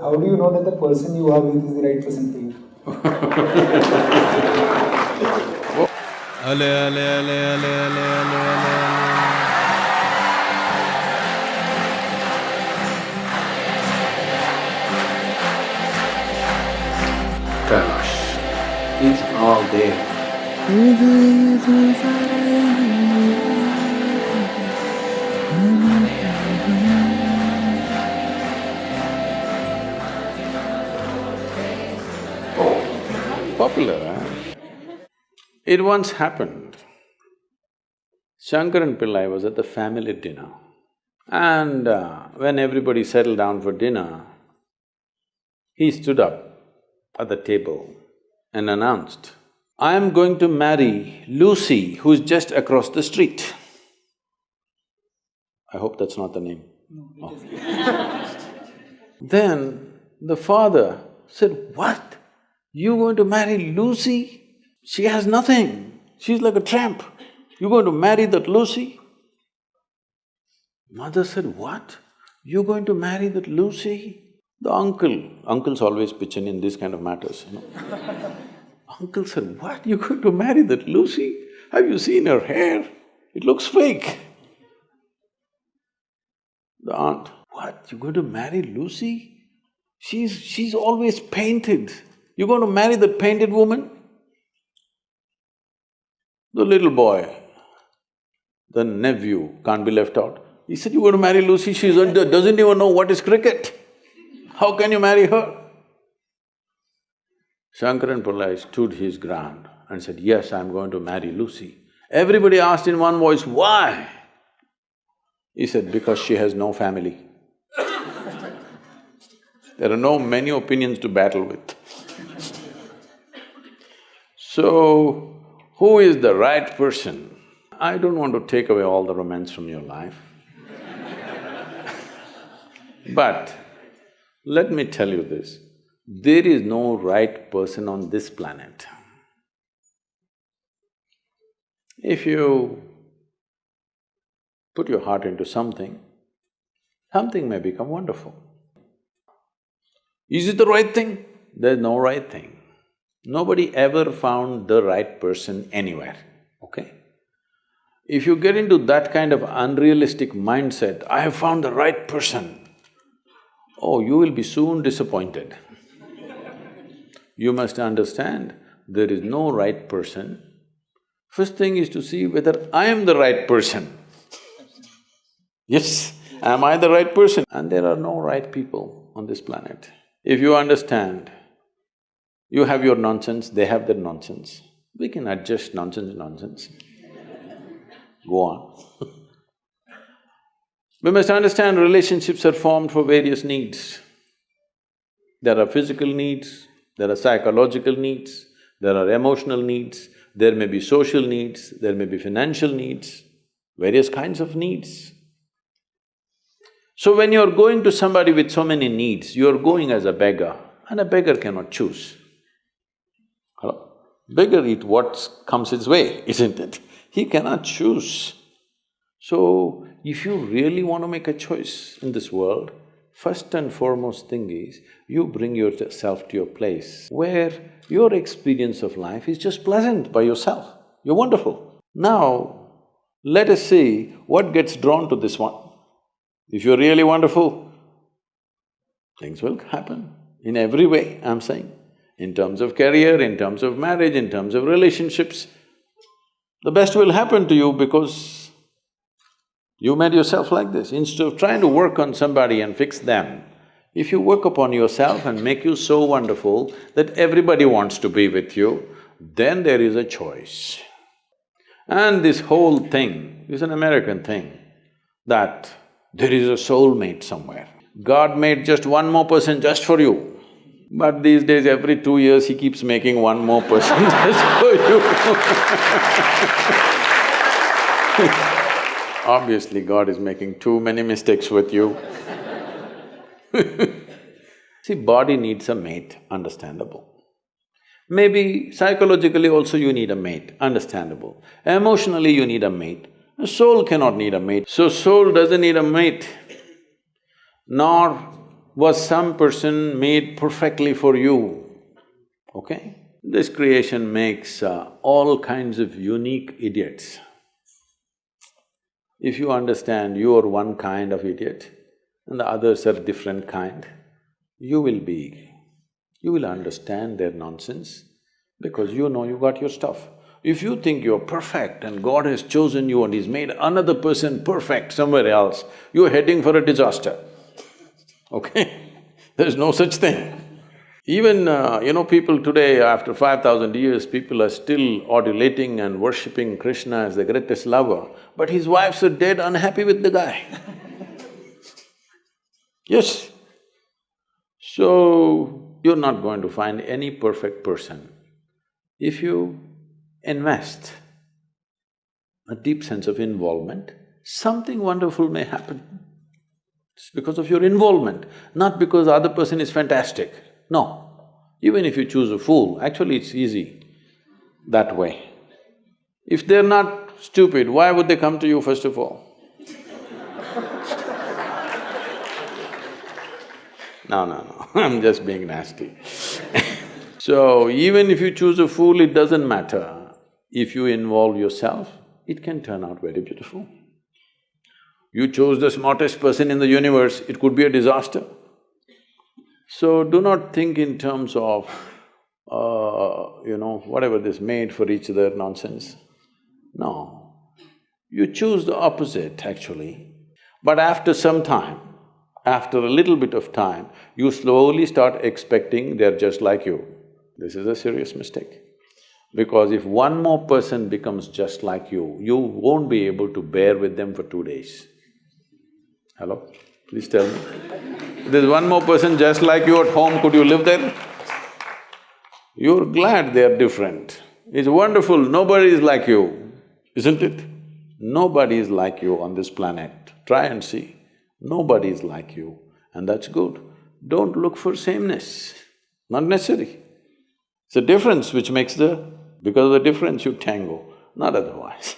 How do you know that the person you are with is the right person for you? Alai, alai, alai, alai, alai, alai, alai. Gosh, it's all there. Popular, huh? It once happened. Shankaran Pillai was at the family dinner, and when everybody settled down for dinner, he stood up at the table and announced, "I am going to marry Lucy, who's just across the street." I hope that's not the name. No. Then the father said, "What? You going to marry Lucy? She has nothing. She's like a tramp. You're going to marry that Lucy?" Mother said, "What? You're going to marry that Lucy?" The uncles always pitch in this kind of matters, you know. Uncle said, "What? You're going to marry that Lucy? Have you seen her hair? It looks fake." The aunt, "What? You're going to marry Lucy? She's always painted. You're going to marry that painted woman?" The little boy, the nephew, can't be left out. He said, "You're going to marry Lucy, she doesn't even know what is cricket. How can you marry her?" Shankaran Pillai stood his ground and said, "Yes, I'm going to marry Lucy." Everybody asked in one voice, "Why?" He said, "Because she has no family." There are no many opinions to battle with. So, who is the right person? I don't want to take away all the romance from your life. But let me tell you this, there is no right person on this planet. If you put your heart into something, something may become wonderful. Is it the right thing? There's no right thing. Nobody ever found the right person anywhere, okay? If you get into that kind of unrealistic mindset, "I have found the right person," oh, you will be soon disappointed. You must understand, there is no right person. First thing is to see whether I am the right person. Yes, am I the right person? And there are no right people on this planet. If you understand, you have your nonsense, they have their nonsense, we can adjust nonsense. Go on. We must understand relationships are formed for various needs. There are physical needs, there are psychological needs, there are emotional needs, there may be social needs, there may be financial needs, various kinds of needs. So when you're going to somebody with so many needs, you're going as a beggar, and a beggar cannot choose. Hello? Beggar eat what comes his way, isn't it? He cannot choose. So, if you really want to make a choice in this world, first and foremost thing is, you bring yourself to your place where your experience of life is just pleasant by yourself. You're wonderful. Now, let us see what gets drawn to this one. If you're really wonderful, things will happen in every way, I'm saying. In terms of career, in terms of marriage, in terms of relationships, the best will happen to you because you made yourself like this. Instead of trying to work on somebody and fix them, if you work upon yourself and make you so wonderful that everybody wants to be with you, then there is a choice. And this whole thing is an American thing, that there is a soulmate somewhere. God made just one more person just for you. But these days, every 2 years, he keeps making one more person just for you. Obviously, God is making too many mistakes with you. See, body needs a mate, understandable. Maybe psychologically also you need a mate, understandable. Emotionally you need a mate. A soul cannot need a mate. So soul doesn't need a mate, nor was some person made perfectly for you, okay? This creation makes all kinds of unique idiots. If you understand you are one kind of idiot and the others are different kind, you will understand their nonsense because you know you got your stuff. If you think you're perfect and God has chosen you and He's made another person perfect somewhere else, you're heading for a disaster, okay? There's no such thing. Even, people today, after 5,000 years, people are still adulating and worshipping Krishna as the greatest lover, but his wives are dead unhappy with the guy. Yes. So, you're not going to find any perfect person. If you invest a deep sense of involvement, something wonderful may happen. It's because of your involvement, not because the other person is fantastic. No. Even if you choose a fool, actually it's easy that way. If they're not stupid, why would they come to you first of all? No, I'm just being nasty. So, even if you choose a fool, it doesn't matter. If you involve yourself, it can turn out very beautiful. You chose the smartest person in the universe, it could be a disaster. So, do not think in terms of, whatever this made for each other nonsense. No. You choose the opposite, actually. But after some time, after a little bit of time, you slowly start expecting they're just like you. This is a serious mistake. Because if one more person becomes just like you won't be able to bear with them for 2 days. Hello? Please tell me. There's one more person just like you at home, could you live there? You're glad they're different. It's wonderful, nobody is like you, isn't it? Nobody is like you on this planet. Try and see. Nobody is like you, and that's good. Don't look for sameness, not necessary. It's the difference which makes the… because of the difference you tango, not otherwise